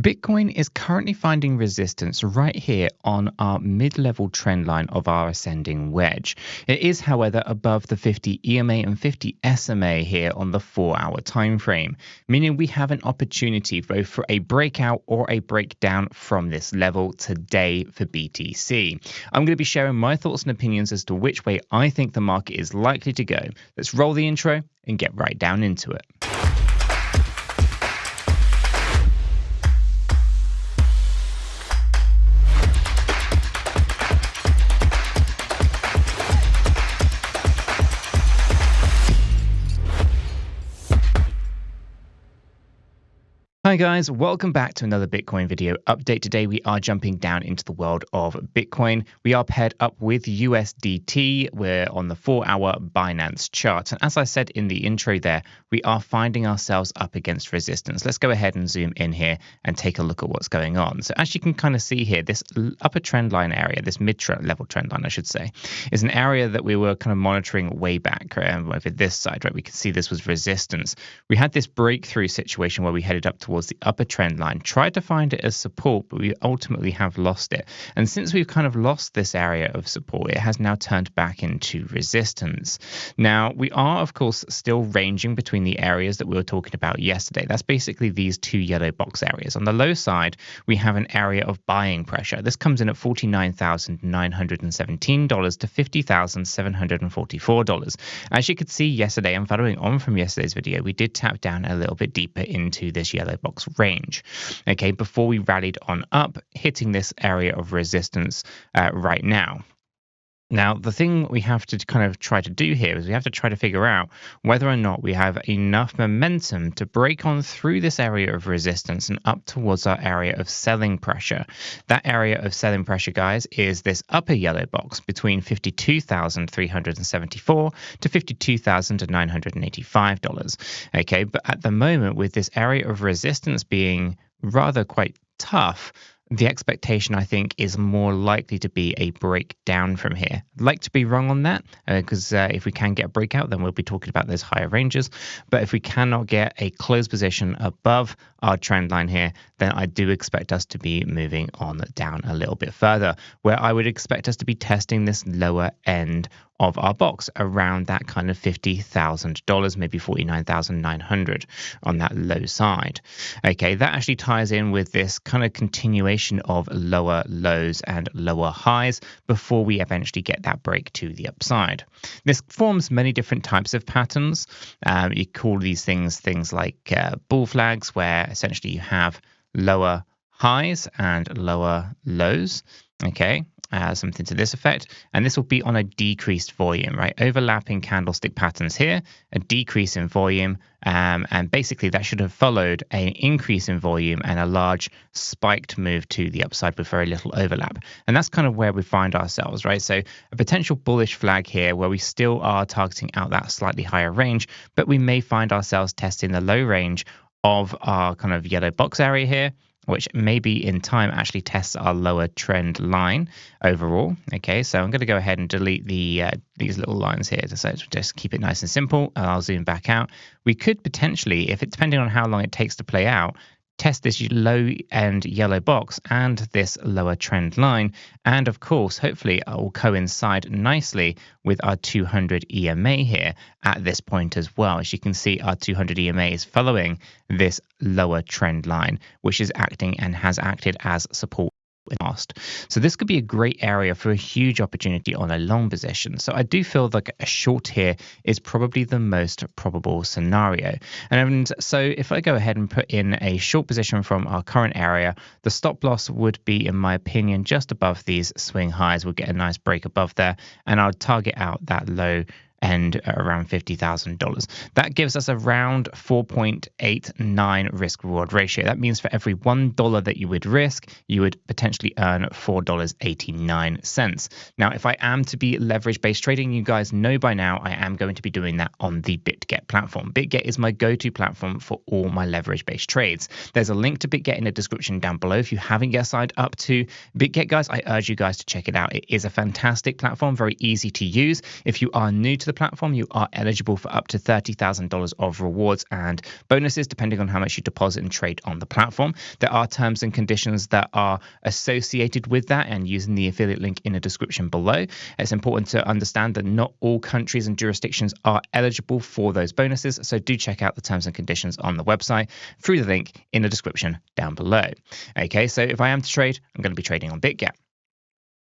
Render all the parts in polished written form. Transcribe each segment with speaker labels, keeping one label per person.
Speaker 1: Bitcoin is currently finding resistance right here on our mid-level trend line of our ascending wedge. It is, however, above the 50 EMA and 50 SMA here on the 4-hour time frame, meaning we have an opportunity both for a breakout or a breakdown from this level today for BTC. I'm going to be sharing my thoughts and opinions as to which way I think the market is likely to go. Let's roll the intro and get right down into it. Hi guys, welcome back to another Bitcoin video update. Today we are jumping down into the world of Bitcoin. We are paired up with USDT. We're on the 4-hour Binance chart. And as I said in the intro there, we are finding ourselves up against resistance. Let's go ahead and zoom in here and take a look at what's going on. So as you can kind of see here, this upper trend line area, this mid-level trend line, I should say, is an area that we were kind of monitoring way back over this side, right? We can see this was resistance. We had this breakthrough situation where we headed up towards the upper trend line, tried to find it as support, but we ultimately have lost it. And since we've kind of lost this area of support, it has now turned back into resistance. Now, we are, of course, still ranging between the areas that we were talking about yesterday. That's basically these two yellow box areas. On the low side, we have an area of buying pressure. This comes in at $49,917 to $50,744. As you could see yesterday, and following on from yesterday's video, we did tap down a little bit deeper into this yellow box range, okay, before we rallied on up, hitting this area of resistance right now. Now, the thing we have to kind of try to do here is we have to try to figure out whether or not we have enough momentum to break on through this area of resistance and up towards our area of selling pressure. That area of selling pressure, guys, is this upper yellow box between $52,374 to $52,985. Okay, but at the moment, with this area of resistance being rather quite tough, the expectation, I think, is more likely to be a breakdown from here. I'd like to be wrong on that because if we can get a breakout, then we'll be talking about those higher ranges. But if we cannot get a close position above our trend line here, then I do expect us to be moving on down a little bit further, where I would expect us to be testing this lower end of our box around that kind of $50,000, maybe $49,900 on that low side. Okay, that actually ties in with this kind of continuation of lower lows and lower highs before we eventually get that break to the upside. This forms many different types of patterns. You call these things like bull flags, where essentially you have lower highs and lower lows. Okay. Something to this effect, and this will be on a decreased volume, right? Overlapping candlestick patterns here, a decrease in volume, and basically that should have followed an increase in volume and a large spiked move to the upside with very little overlap. And that's kind of where we find ourselves, right? So a potential bullish flag here where we still are targeting out that slightly higher range, but we may find ourselves testing the low range of our kind of yellow box area here, which maybe in time actually tests our lower trend line overall. Okay, so I'm going to go ahead and delete these little lines here so just keep it nice and simple. And I'll zoom back out. We could potentially, if it depending on how long it takes to play out, test this low end yellow box and this lower trend line. And of course, hopefully it will coincide nicely with our 200 EMA here at this point as well. As you can see, our 200 EMA is following this lower trend line, which is acting and has acted as support in the past. So this could be a great area for a huge opportunity on a long position. So I do feel like a short here is probably the most probable scenario. And so if I go ahead and put in a short position from our current area, the stop loss would be, in my opinion, just above these swing highs. We'll get a nice break above there, and I'll target out that low end around $50,000. That gives us around 4.89 risk reward ratio. That means for every $1 that you would risk, you would potentially earn $4.89. Now, if I am to be leverage-based trading, you guys know by now I am going to be doing that on the BitGet platform. BitGet is my go-to platform for all my leverage-based trades. There's a link to BitGet in the description down below. If you haven't yet signed up to BitGet, guys, I urge you guys to check it out. It is a fantastic platform, very easy to use. If you are new to the platform, you are eligible for up to $30,000 of rewards and bonuses, depending on how much you deposit and trade on the platform. There are terms and conditions that are associated with that, and using the affiliate link in the description below. It's important to understand that not all countries and jurisdictions are eligible for those bonuses, so do check out the terms and conditions on the website through the link in the description down below. Okay, so if I am to trade, I'm going to be trading on BitGet.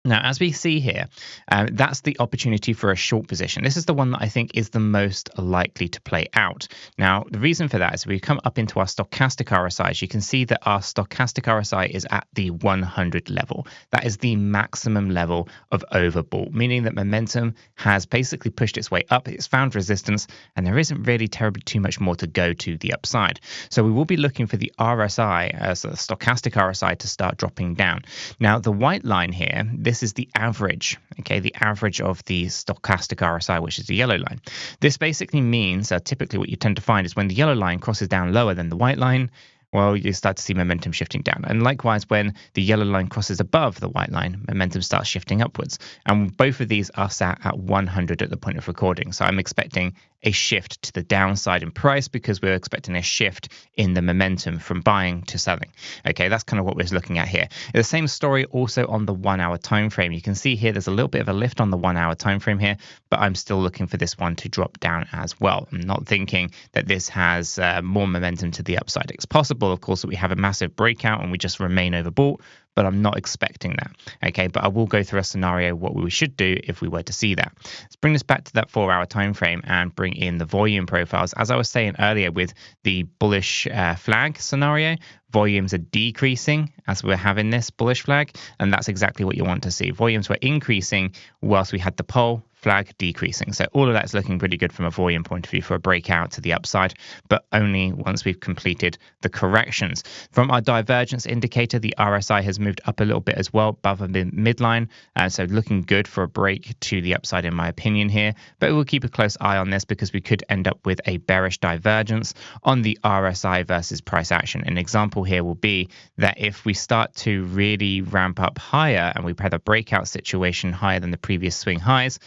Speaker 1: Now, as we see here, that's the opportunity for a short position. This is the one that I think is the most likely to play out. Now, the reason for that is we come up into our stochastic RSI. You can see that our stochastic RSI is at the 100 level. That is the maximum level of overbought, meaning that momentum has basically pushed its way up. It's found resistance, and there isn't really terribly too much more to go to the upside. So we will be looking for the RSI, as a stochastic RSI, to start dropping down. Now, the white line here, this is the average, okay, the average of the stochastic RSI, which is the yellow line. This basically means typically what you tend to find is when the yellow line crosses down lower than the white line, well, you start to see momentum shifting down. And likewise, when the yellow line crosses above the white line, momentum starts shifting upwards. And both of these are sat at 100 at the point of recording. So I'm expecting a shift to the downside in price because we're expecting a shift in the momentum from buying to selling. Okay, that's kind of what we're looking at here. The same story also on the 1 hour time frame. You can see here there's a little bit of a lift on the 1 hour time frame here, but I'm still looking for this one to drop down as well. I'm not thinking that this has more momentum to the upside. It's possible, of course, that we have a massive breakout and we just remain overbought, but I'm not expecting that. Okay, but I will go through a scenario what we should do if we were to see that. Let's bring this back to that 4 hour time frame and bring in the volume profiles. As I was saying earlier with the bullish flag scenario, volumes are decreasing as we're having this bullish flag, and that's exactly what you want to see. Volumes were increasing whilst we had the pole flag decreasing. So all of that's looking pretty good from a volume point of view for a breakout to the upside, but only once we've completed the corrections. From our divergence indicator, the RSI has moved up a little bit as well above the midline. So looking good for a break to the upside in my opinion here, but we'll keep a close eye on this because we could end up with a bearish divergence on the RSI versus price action. An example here will be that if we start to really ramp up higher and we've had a breakout situation higher than the previous swing highs,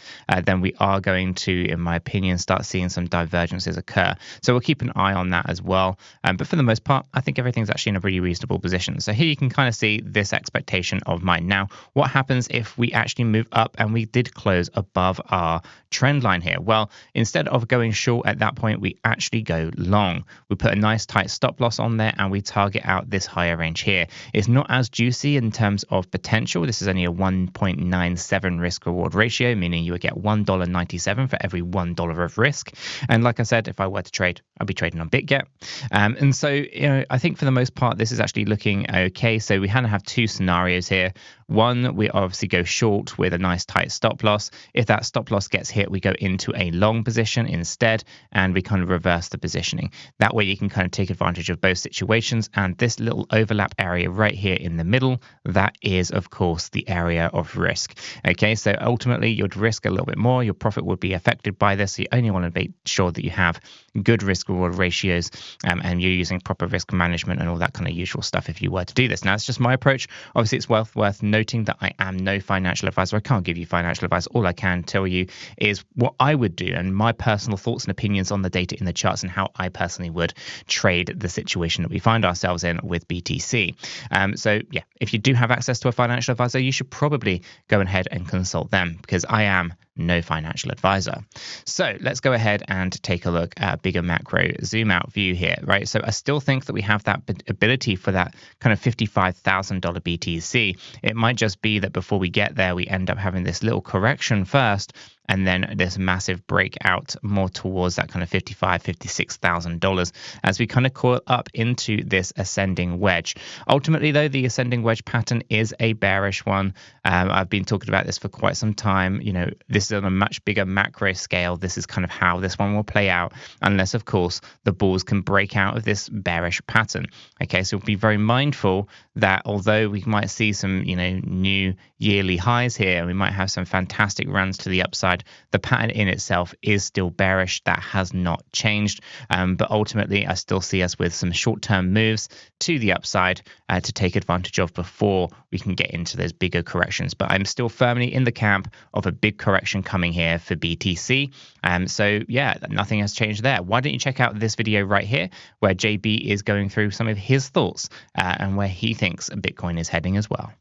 Speaker 1: then we are going to, in my opinion, start seeing some divergences occur. So we'll keep an eye on that as well. But for the most part, I think everything's actually in a really reasonable position. So here you can kind of see this expectation of mine. Now, what happens if we actually move up and we did close above our trend line here? Well, instead of going short at that point, we actually go long. We put a nice tight stop loss on there and we target out this higher range here. It's not as juicy in terms of potential. This is only a 1.97 risk reward ratio, meaning you would get $1.97 for every $1 of risk. And like I said, if I were to trade, I'd be trading on BitGet. And so, I think for the most part, this is actually looking okay. So we kind of have two scenarios here. One, we obviously go short with a nice tight stop loss. If that stop loss gets hit, we go into a long position instead, and we kind of reverse the positioning. That way you can kind of take advantage of both situations. And this little overlap area right here in the middle, that is, of course, the area of risk. Okay, so ultimately you'd risk a little bit more. Your profit would be affected by this. So you only want to make sure that you have good risk reward ratios and you're using proper risk management and all that kind of usual stuff if you were to do this. Now, it's just my approach. Obviously, it's worth noting that I am no financial advisor. I can't give you financial advice. All I can tell you is what I would do and my personal thoughts and opinions on the data in the charts and how I personally would trade the situation that we find ourselves in with BTC. So yeah, if you do have access to a financial advisor, you should probably go ahead and consult them because I am no financial advisor. So let's go ahead and take a look at a bigger macro zoom out view here, right? So I still think that we have that ability for that kind of $55,000 BTC. It might just be that before we get there, we end up having this little correction first, and then this massive breakout more towards that kind of $56,000 as we kind of coil up into this ascending wedge. Ultimately, though, the ascending wedge pattern is a bearish one. I've been talking about this for quite some time. This is on a much bigger macro scale. This is kind of how this one will play out, unless, of course, the bulls can break out of this bearish pattern. Okay, so be very mindful that although we might see some, new yearly highs here, and we might have some fantastic runs to the upside downside. The pattern in itself is still bearish. That has not changed. But ultimately, I still see us with some short-term moves to the upside to take advantage of before we can get into those bigger corrections. But I'm still firmly in the camp of a big correction coming here for BTC. So yeah, nothing has changed there. Why don't you check out this video right here where JB is going through some of his thoughts and where he thinks Bitcoin is heading as well.